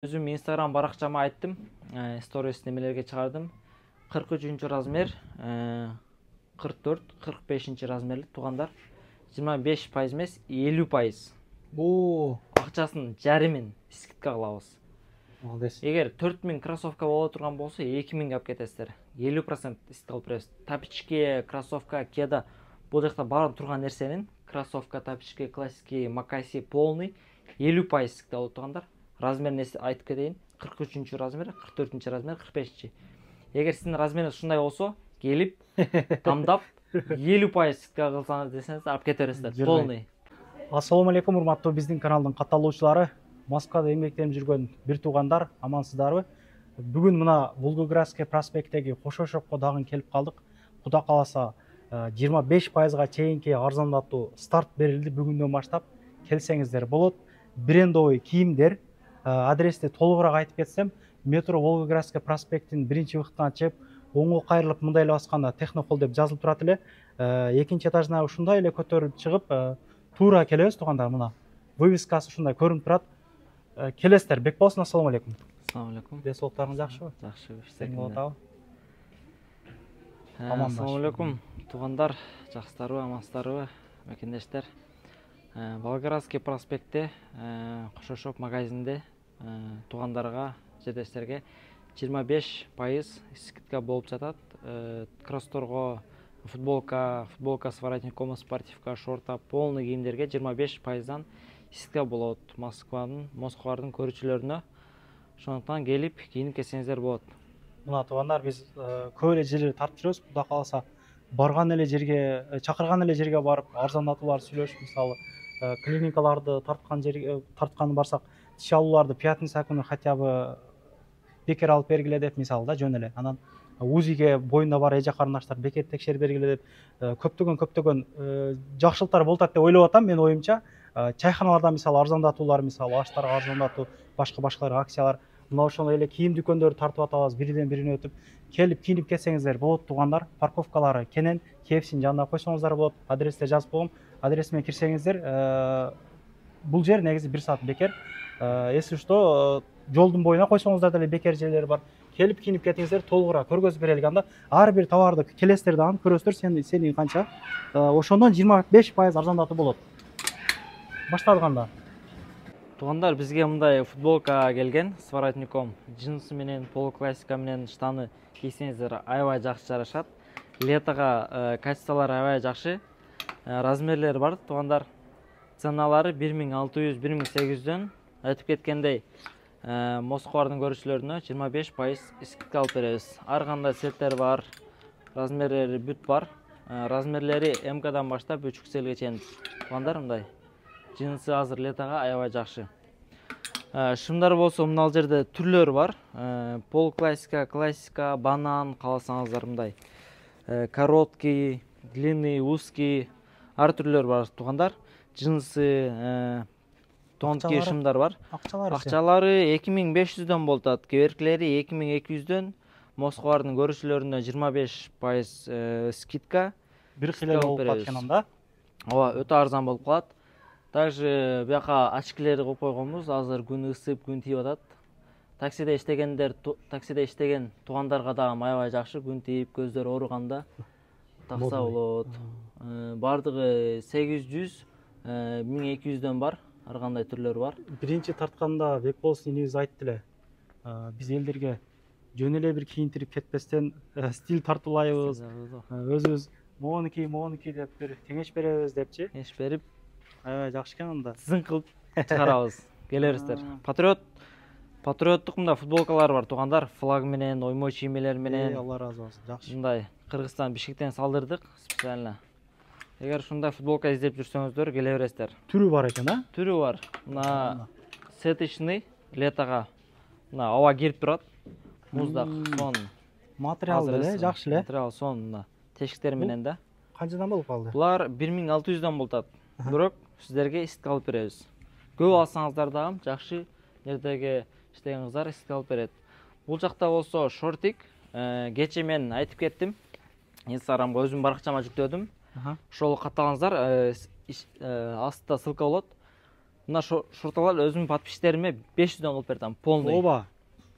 Өзüm Instagram баракчама айттым, сторис немелерге чыгардым. 43 размер, 44, 45 размерлі туғандар 25% емес, 50%. Акчасын жарымын скидка кылабыз. Молодец. Эгер 4000 кроссовка боло турган болсо, 2000 алып кетесиздер. 50% скидка алып беребиз. Тапички, кроссовка, кеда бул жакта баары турган нерсенин кроссовка, тапички, классики, макаси полный 50% скидка алып тургандар. Размерін айтып кетейін. 43 размер, 44 размер, 45. Егер сіздің размеріңіз шундай болса, келіп, тамдап, 50% скидка кылсаңыз десеңіз, алып кете бересіздер. Полный. Ассаламу алейкум, урматтуу биздин каналдын катталуучулары. Москвада эмгектенип жүргөн бир туугандар, амансыздарбы? Бүгүн мына Волгоградский проспекттеги Кошо шопко дагы келип калдык. Кудай кааласа 25%га чейинки арзандатуу старт берилди бүгүндөн баштап. Келсеңиздер болот. Брендовый кийимдер. Адрести толугураак айтып кетсем, метро Волгоградский проспекттин биринчи выходуна чыгып, оңго кайрылып мындай эле басканда Технохол деп жазылып турат эле. Экинчи этажына ушундай эле көтөрүлүп чыгып, туура келебиз туугандар, мына вывескасы ушундай көрүнүп турат. Келесиздер, бек болсун. Ассаламу алейкум. Ассаламу алейкум. Ден соолуктарыңыз жакшыбы? Жакшы, Болотабы? Ассаламу алейкум. Туугандар, жакшысыздарбы, амансыздарбы, мекендештер. Волгоградский проспектте, Кошо шоп магазинде туугандарга, жедештерге 25% скидка болуп жатат. Кроссторго футболка с воротником, спортивка, шорта, полный кийимдерге 25%дан скидка болот. Москвадын көрүүчүлөрүнө. Ошондуктан келип, кийинип кетсеңиздер болот. Мына туугандар, биз көп эле жерлерди тартып жүрөбүз. Кудай кааласа, барган эле жерге, чакырган эле жерге барып, арзандатууларды сүйлөшүп, мисалы, клиникаларды тартканы барсак, тиш алууларды пятница күнү хотя бы бекер алып бергиле деп, мисалы да, жөн эле. Анан УЗИге боюнда бар эже карындаштар бекер текшерип бергиле деп, көптөгөн жакшылыктар болуп атат деп ойлоп атам мен оюмча. Чайханаларда мисалы арзандатуулар, мисалы аштарга арзандатуу, башкаларга акциялар, мына ошондой эле кийим дүкөндөрү тартып атабыз, бириден бирине өтүп, келип кийинип кетсеңиздер болот туугандар. Парковкалары кенен, KFC'нин жанына койсоңуздар болот. Адресте жазып койгом. Адресиме кирсеңиздер, бул жер негизи 1 саат бекер. Если что, жолдун боюна койсоңуздар деле бекер жерлер бар. Келип кийинип кетиңиздер, толугураак көргөзүп берелик. Анда ар бир товарды келесиздер дагы көрөсүздөр, сени канча. Ошондон 25% арзандатуу болот. Баштадык анда. Туугандар, бизге мындай футболка келген с воротником, джинсы менен, полуклассика менен штаны кийсеңиздер аябай жакшы жарашат. Летога качестволору аябай жакшы. Размерлери бар туугандар. Ценалары 1600-1800дөн. Айтып кеткендей, Москвадын көрүүчүлөрүнө 25% скидка алып беребиз. Ар кандай цветтер бар, размерлери бүт бар. Размерлери МКдан баштап 3XLге чейин. Туугандар, мындай джинсы азыр летога аябай жакшы. Шымдар болсо мына жерде түрлөрү бар. Полуклассика, классика, банан кааласаңыздар мындай. Короткий, длинный, узкий, ар түрлөр бар туугандар. Джинсы, тонкий шымдар бар. Акчалары 2500дөн болот. Кеберкилери 2200дөн. Москвадын көрүүчүлөрүнө 25% скидка. Бир кыйла болуп калган да. Ооба, өтө арзан болуп калат. Также бияка очкилерди коюп койгонбуз. Азыр күн ысып, күн тийип атат. Таксиде иштеген туугандарга да аябай жакшы. Күн тийип, көздөр ооруганда такса болот. Бардыгы 800, 1200дөн бар. Ар кандай түрлөрү бар. Биринчи тартканда Бекболс энебиз айтты эле. Биз элдерге жөн эле бир кийинтирип кетпестен стиль тартуулайбыз. Өзүбүз монуки деп бир кеңеш беребиз депчи. Кеңеш берип, аябай жакшы экен анда. Сизин кылып чыгарабыз. Келерсиздер. Патриоттук мында футболкалар бар туугандар. Флаг менен, оймой чиймелер менен. Алла разы болсун. Жакшы. Мындай Кыргызстан Бишкектен салдырдык специально. Эгер ушундай футболка издеп жүрсөңүздөр, келе бересиздер. Түрү бар экен, а? Түрү бар. Мына сетичный летога мына аба кирип турат. Муздак, сон. Материал эле жакшы эле. Материал сон мына тешиктер менен да. Канчадан болуп калды? Булар 1600дөн болот. Бирок сиздерге скидка алып беребиз. Көп алсаңыздар дагы жакшы жердеги иштеген кыздар скидка алып берет. Бул жакта болсо шортик, кече мен айтып кеттим. Instagramга өзүм баракчама жүктөдүм. Ошол катталаңыздар, астында ссылка болот. мына шорталар өзүмдүн подписчиктериме 500дөн кылып бердим полный. Ооба.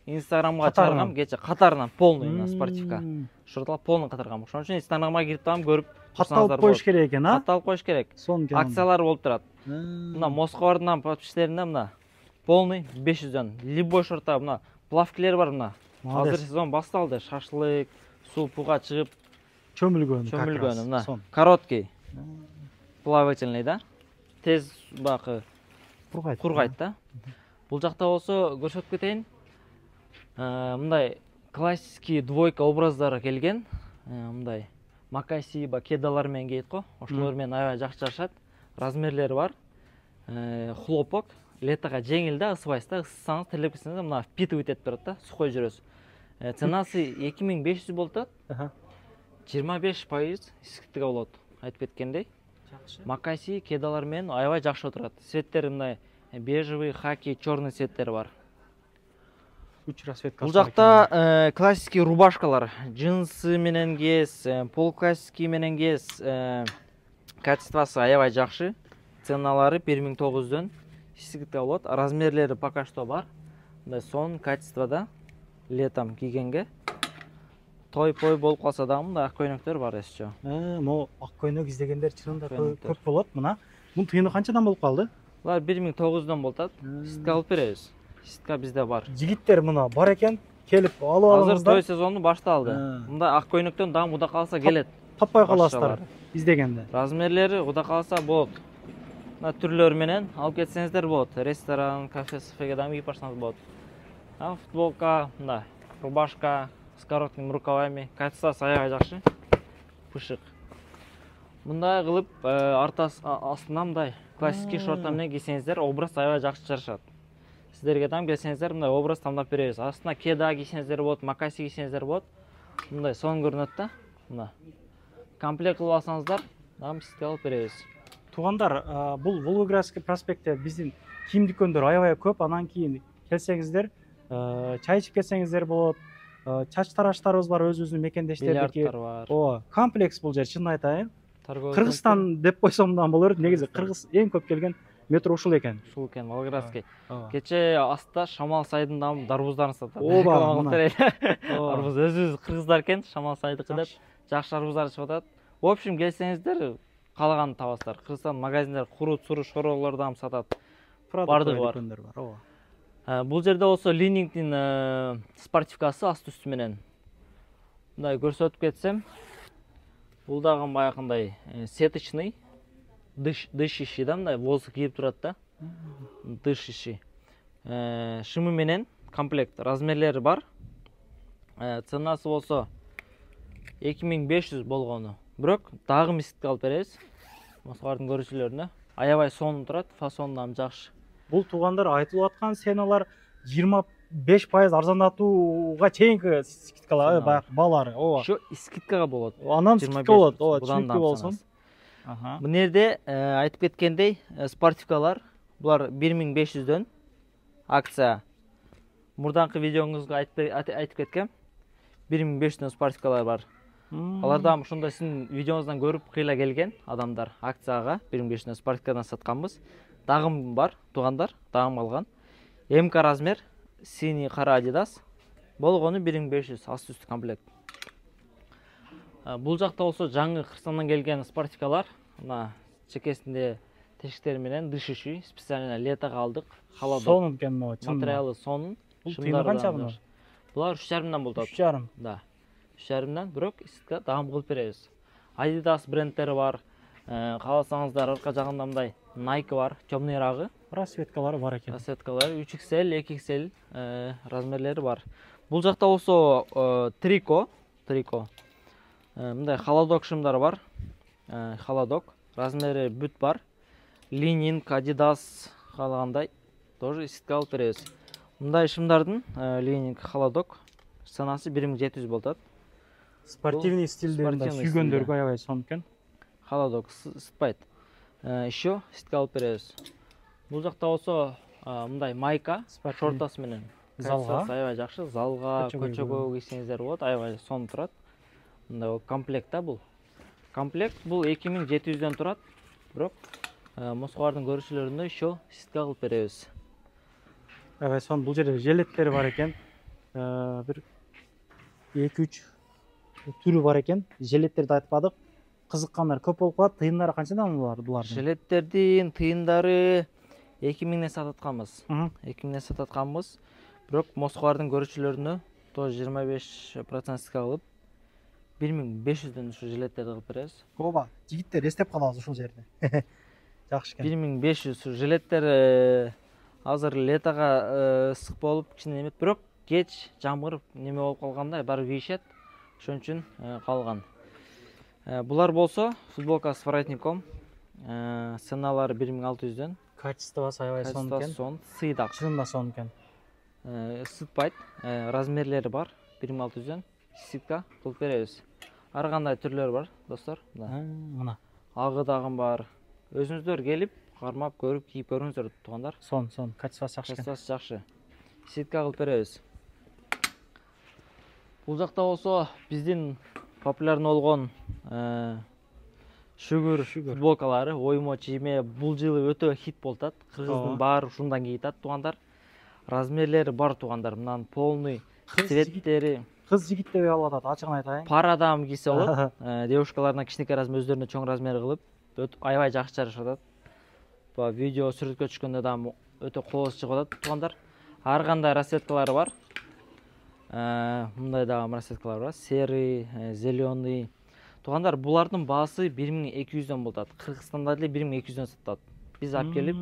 Инстаграмга чыгаргам кече катарынан полный мына спортивка. Шорталар полный катаргам. Ошон үчүн Инстаграмга кирип турам, көрүп Катталып коюш керек экен, а? Катталып коюш керек. Сонун экен. Акциялар болуп турат. Мына Москвардан подписчиктерине мына полный 500дөн. Любой шорта мына плавкилер бар мына. Азыр сезон башталды. Шашлык, супуга чыгып чөмүлгөн мына. Короткий. Плавательный да. Тез бакы кургайт да. Бул жакта болсо көрсөтүп кетейин. Мындай классический двойка образдары келген. Мындай макасиба кедалар менен кийет го. Ошолор менен аябай жакшы жашат. Размерлери бар. Хлопок. Летага жеңил да, ысыбайсыз да. Ысытсаңыз терлеп кетсеңиз мына впитывать этип турат да, сухой жүрөсүз. Ценасы 2500 болуп турат. 25% искиттиги болот. Айтып кеткендей. Макаси кедалар менен аябай жакшы отурат. Цветтери мындай бежевый, хаки, черный цветтери бар. Үч расцветка. Бул жакта классический рубашкалар, джинсы менен кийесиз, полуклассический менен кийесиз. Качествосы аябай жакшы. Ценалары 1900дөн искиттиги болот. Размерлери пока что бар. Мындай сон качествода летом кийгенге. Той-пой болуп калса дагы мындай ак көйнөктөр бар эсчө. Могу ак көйнөк издегендер чынында көп болот. Мына бунун тыйыны канчадан болуп калды? Булар 1900дөн болуп атат. Ситка алып беребиз. Ситка бизде бар. Жигиттер мына бар экен, келип алып алыңыздар. Азыр той сезону башталды. Мындай ак көйнөктөн дагы куда калса келет. Таппай каласыздар издегенде. Размерлери куда калса болот. Мына түрлөр менен алып кетсеңиздер болот. Ресторан, кафе-сафеге дагы кийип барсаңыз болот. Футболка, мындай рубашка с короткими рукавами. Качествосы аябай жакшы. Пышык. Мындай кылып астына мындай классический шорта менен кийсеңиздер образ аябай жакшы жарашат. Сиздерге дагы келсеңиздер мындай образ тандап беребиз. Астына кеда кийсеңиздер болот, макаси кийсеңиздер болот. Мындай сонун көрүнөт да. Мына. Комплект кылып алсаңыздар, дагы сизге алып беребиз. Туугандар, бул Волгоградский проспектте биздин кийим дүкөндөр аябай көп. Анан кийин келсеңиздер, чай ичип кетсеңиздер болот. Чач тараштарыбыз бар, өзүбүздүн мекендештердики. Ооба, комплекс бул жер, чынын айтайын. Кыргызстан деп койсом да болор. Негизи Кыргыз эң көп келген метро ушул экен. Ушул экен, Волгоградский. Кече астта Шамал сайдын дарбуздарын сатат. Ооба, арбуз өзүбүз кыргыздар экен, Шамал сайдыкы деп жакшы арбуздар чыгып атат. В общем, келсеңиздер, каалаганды табасыздар. Кыргызстан магазиндер курут, суру, шороолор дагы сатат. Бардыгы бар. Бул жерде болсо Линингдин спортивкасы аст үстү менен. Мындай көрсөтүп кетсем, бул дагы баягындай сеточный дышащий да, мындай воздух кирип турат да. Дышащий. Шымы менен комплект, размерлери бар. Ценасы болсо 2500 болгону. Бирок дагы миситке алып беребиз. Москвардын көрүүчүлөрүнө аябай сонун турат, фасону дагы жакшы. Бул туугандар айтылып аткан ценалар 25% арзандатууга чейинки скидкалар, баалары. Ооба. Ошо скидкага болот. Анан скидка болот. Ооба, түшүнүктүү болсун. Бул жерде айтып кеткендей, спортивкалар, булар 1500дөн акция. Мурданкы видеоңузга айтып кеткем. 1500дөн спортивкалар бар. Алар дагы ошондой сиздин видеоңуздан көрүп кыйла келген адамдар акцияга 1500дөн спортивкадан сатканбыз. Дагым бар, туугандар, дагым алган. МК размер, синий кара Adidas. Болгону 1500, аст үстү комплект. Бул жакта болсо жаңы Кыргызстандан келген спортивкалар. Мына чекесинде тешиктери менен дышащий, специально летого алдык. Сонун экен могу, чын. Материалы сонун. Тыйыны канча bunlar? Булар 3,5дөн болот. 3,5? Да. 3,5дөн, бирок скидка дагы кылып беребиз. Adidas брендтери бар. Кааласаңыздар арка жагында мындай Nike бар, темный рагы. Расцветкалары бар экен. Расцветкалары 3XL, 2XL размерлери бар. Бул жакта болсо трико. Мындай холодок шымдары бар. Холодок. Размери бүт бар. Лининг, Adidas каалагандай тоже скидка алып беребиз. Мындай шымдардын лининг, холодок ценасы 1700 болот. Спортивный стилде сүйгөндөргө аябай сонун экен. Холодок ысытпайт. Еще скидка алып беребиз. Бул жакта болсо мындай майка, шортасы менен. Залга аябай жакшы, залга, көчөгө кийсеңиздер болот, аябай сонун турат. Мындай комплект да бул. Комплект бул 2700дөн турат. Бирок Москвалардын көрүүчүлөрүнө еще скидка кылып беребиз. Evet, son бул жерде жилеттери бар экен. Бир 2-3 түрү бар экен. Жилеттерди айтпадык. Кызыккандар көп болуп калат. Тыйындары канчадан булардын? Жилеттердин тыйындары 2000 сататканбыз. 2000 сататканбыз. Бирок Москвалардын көрүүчүлөрүнө тоже 25% скидка кылып 1500дөн ушу жилеттерди кылып беребиз. Ооба, жигиттер эстеп калабыз ушул жерде. Жакшы экен. 1500 жилеттер азыр летого ысык болуп кичине эмет, бирок кеч жамгыр неме болуп калганда баары кийишет. Ошон үчүн калган. Булар болсо футболка с воротником. Ценалары 1600дөн. Качествосы аябай сонун экен. Сыйдак. Чынында сонун экен. Ысытпайт. Размерлери бар. 1600дөн скидка кылып беребиз. Ар кандай түрлөрү бар, достор. Мына. Агы дагы бар. Өзүңүздөр келип, кармап көрүп, кийип көрүңүздөр, туугандар. Сон, качествосы жакшы экен. Качествосы жакшы. Скидка кылып беребиз. Бул жакта болсо биздин популярный болгон шүгүр футболкалары, оймо чийме бул жылы өтө хит болуп атат. Кыргыздын баары ушундан кийип атат, туугандар. Размерлери бар, туугандар. Мындан полный цветтери. Кыз жигит деп алып атат, ачыгын айтайын. Пар адам кийсе болот. Девушкаларына кичинекей размер, өздөрүнө чоң размер кылып, аябай жакшы жарашып атат. Бу видео сүрөткө түшкөндө дагы өтө колос чыгып атат, туугандар. Ар кандай расцветкалары бар. Мындай дагы расцветкалар бар. Серый, зеленый. Туугандар, булардын баасы 1200дөн болот. Кыргызстанда деле 1200дөн сатылат. Биз алып келип,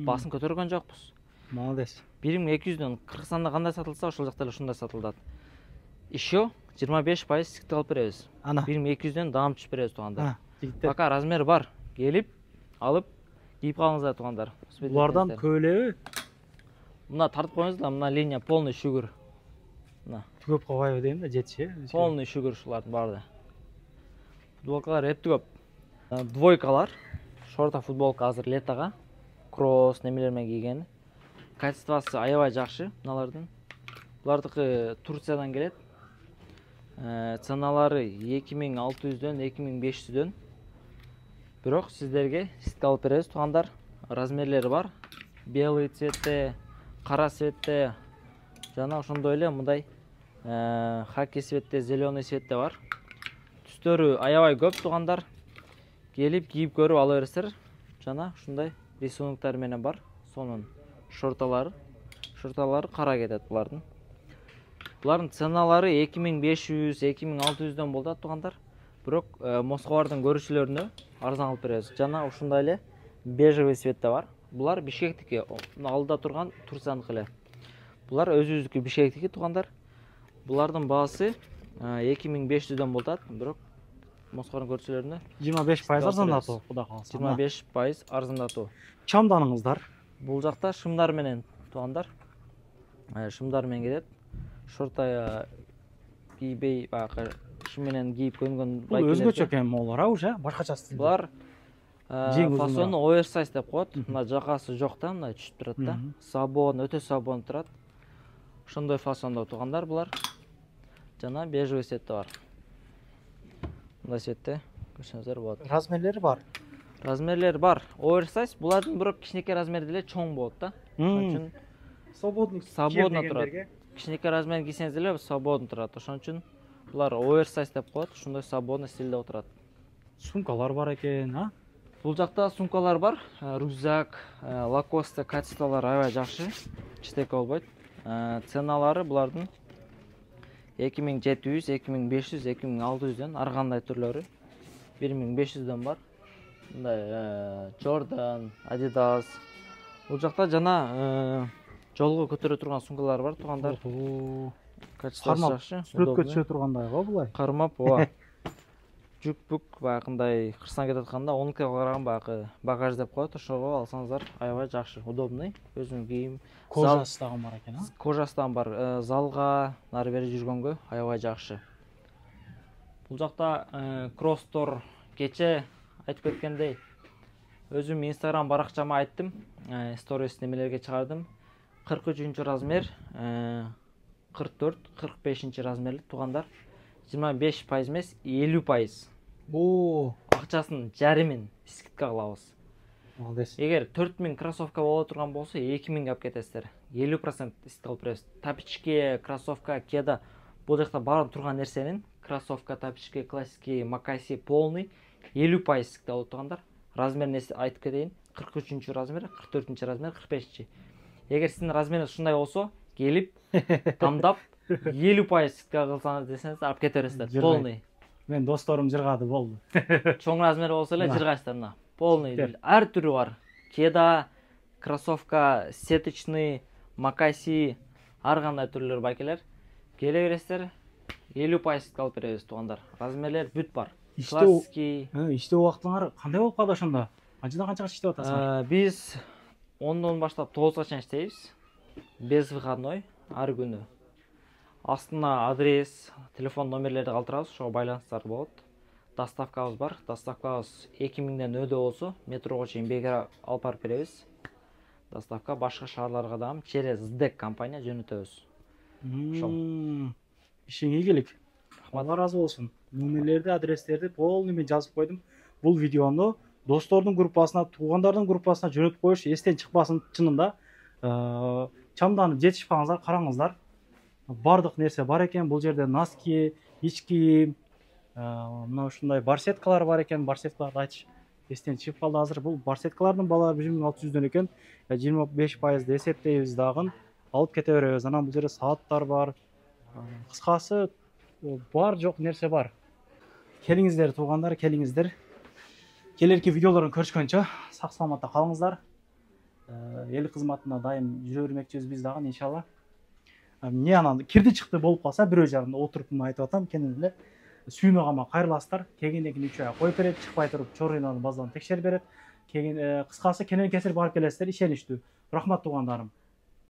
баасын көтөргөн жокпуз. Молодец. 1200дөн Кыргызстанда кандай сатылса, ошол жакта эле ушундай сатылат. Еще 25% скидка алып беребиз. 1200дөн дагы түшүп беребиз, туугандар. Пока размер бар. Келип, алып, кийип калыңыздар, туугандар. Булардан көйлөбү? Мына тартып коюңуздар, мына линия полный шүгүр. Мына. Түгөп койбойбу дейм да, жетчи. Полный шүгүр ушулардын баары. Футболкалар эптеп көп. Двойкалар. Шорта футболка азыр летого. Кросс немелер менен кийген. Качествосы аябай жакшы мыналардын. Булардыкы Турциядан келет. Ценалары 2600дөн 2500дөн. Бирок сиздерге скидка алып беребиз, туугандар. Размерлери бар. Белый цветте, кара цветте, жана ошондой эле мындай хаки цветте, зеленый цветте бар. Түстөрү аябай көп, туугандар. Келип кийип көрүп ала бересиздер. Жана ушундай рисунктар менен бар. Сонун шорталары кара кетет булардын. Булардын ценалары 2500-2600дөн болот, туугандар. Бирок Москвалардын көрүүчүлөрүнө арзан кылып беребиз. Жана ушундай эле бежевый цветте бар. Булар Бишкектики, алдыда турган Турцияныкы эле. Булар өзүбүздүкү Бишкектики, туугандар. Булардын баасы 2500дөн болот, бирок Москвалардын көрүүчүлөрүнө 25% арзандатуу, кудай кааласа. 25% арзандатуу. Чамданыңыздар. Бул жакта шымдар менен, туугандар. Шымдар менен келет. Шорта кийбей, баягы шым менен кийип көнгөн байкелер. Бул өзгөчө экен молор, уже башкача стилде. Булар фасону оверсайз деп коет. Мына жакасы жок да, мына түшүп турат да. Сабон, өтө сабон турат. Ошондой фасондо, туугандар, булар. Жана бежевый цветте бар. Мындай цветте көрсөңүздөр болот. Размерлери бар. Размерлери бар. Оверсайз, булардын бирок кичинекей размерде эле чоң болот да. Ошон үчүн свободно турат. Кичинекей размер кийсеңиз деле свободно турат. Ошон үчүн булар оверсайз деп коет, ошондой свободный стилде отурат. Сумкалар бар экен, а? Бул жакта сумкалар бар. Рюкзак, лакосте качестволору аябай жакшы. Читек болбойт. Ценалары булардын 2700, 2500, 2600дөн, ар кандай түрлөрү. 1500дөн бар. Мындай Jordan, Adidas. Бул жакта жана жолго көтөрө турган сумкалар бар, туугандар. Качествосы жакшы. Сүрөткө түшө тургандай го булай. Кармап, ооба. Жүк-бүк баягындай кырсаң кетип атканда 10 килограмм баягы багаж деп коет, ошого алсаңыздар аябай жакшы, удобный. Өзүм кийим. Кожасы дагы бар экен, а? Кожасы дагы бар. Залга, нары бери жүргөнгө аябай жакшы. Бул жакта кросстор кече айтып кеткендей, өзүм Instagram баракчама айттым, сторис немелерге чыгардым. 43 размер, 44-45 размерлик, туугандар. 25% эмес, 50%. Оо, Акчасын жарымын скидка кылабыз. молодец. Егер 4000 кроссовка боло турган болсо 2000 алып кетесиздер. 50% исит алып беребиз. Тапичке, кроссовка, кеда бул жакта баарын турган нерсенин кроссовка, тапичке, классики, макаси полный 50% иситте болот тургандар. Размерин айтып кетейин. 43 размер, 44 размер, 45. Егер сиздин размериңиз ушундай болсо, келип тандап 50% иситке кылсаңыз десеңиз алып кете бересиздер. Полный. Мен досторум жыргады, болду. Чоң размер болсо эле жыргайсыздар мына. Полный. Ар түрү бар. Кеда, кроссовка, сеточный, макаси, ар кандай түрлөр байкелер. Келе бересиздер. 50% алып беребиз туугандар. Размерлер бүт бар. Классики. Иштөө убактыңар кандай болуп калды ошондо? Канчадан канчага иштеп атасыңар? Биз 10дон баштап 9га чейин иштейбиз. Без выходной ар күнү. Астына адрес, телефон номерлерди калтырабыз, ошого байланыштар болот. Доставкабыз бар. Доставкабыз 2000ден өдө болсо, метрого чейин бекер алып барып беребиз. Доставка башка шаарларга дагы через СДЭК компания жөнөтөбүз. Ошол. Ишиң ийгилик. Алла разы болсун. Номерлерди, адрестерди полный мен жазып койдум. Бул видеону достордун группасына, туугандардын группасына жөнөтүп коюш эстен чыкпасын чынында. Чамданып жетишип калыңыздар, караңыздар. Бардык нерсе бар экен. Бул жерде носки, ич кийим, мына ушундай барсеткалар бар экен. Барсеткаларды айтыш эстен чыгып калды азыр. Бул барсеткалардын баалары 1600дөн экен. 25% эсептейбиз дагы. Алып кете беребиз. Анан бул жерде сааттар бар. Кыскасы бар жок нерсе бар. Келиңиздер туугандар, келиңиздер. Келерки видеолорун көрүшкөнчө сак саламатта калыңыздар. Эл кызматына дайым жүрө бермекчибиз биз дагы иншалла. Эмне анан кирди чыкты болуп калса бирөө жагында отуруп мына айтып атам, кенен эле сүйүнүп ама кайрыласыздар. Кегенден кийин 3 ай коюп берет, чыкпай туруп чорыйнаны базадан текшерип берет. Кыскасы кенен кесир барып келесиздер, ишеничтүү. Рахмат туугандарым.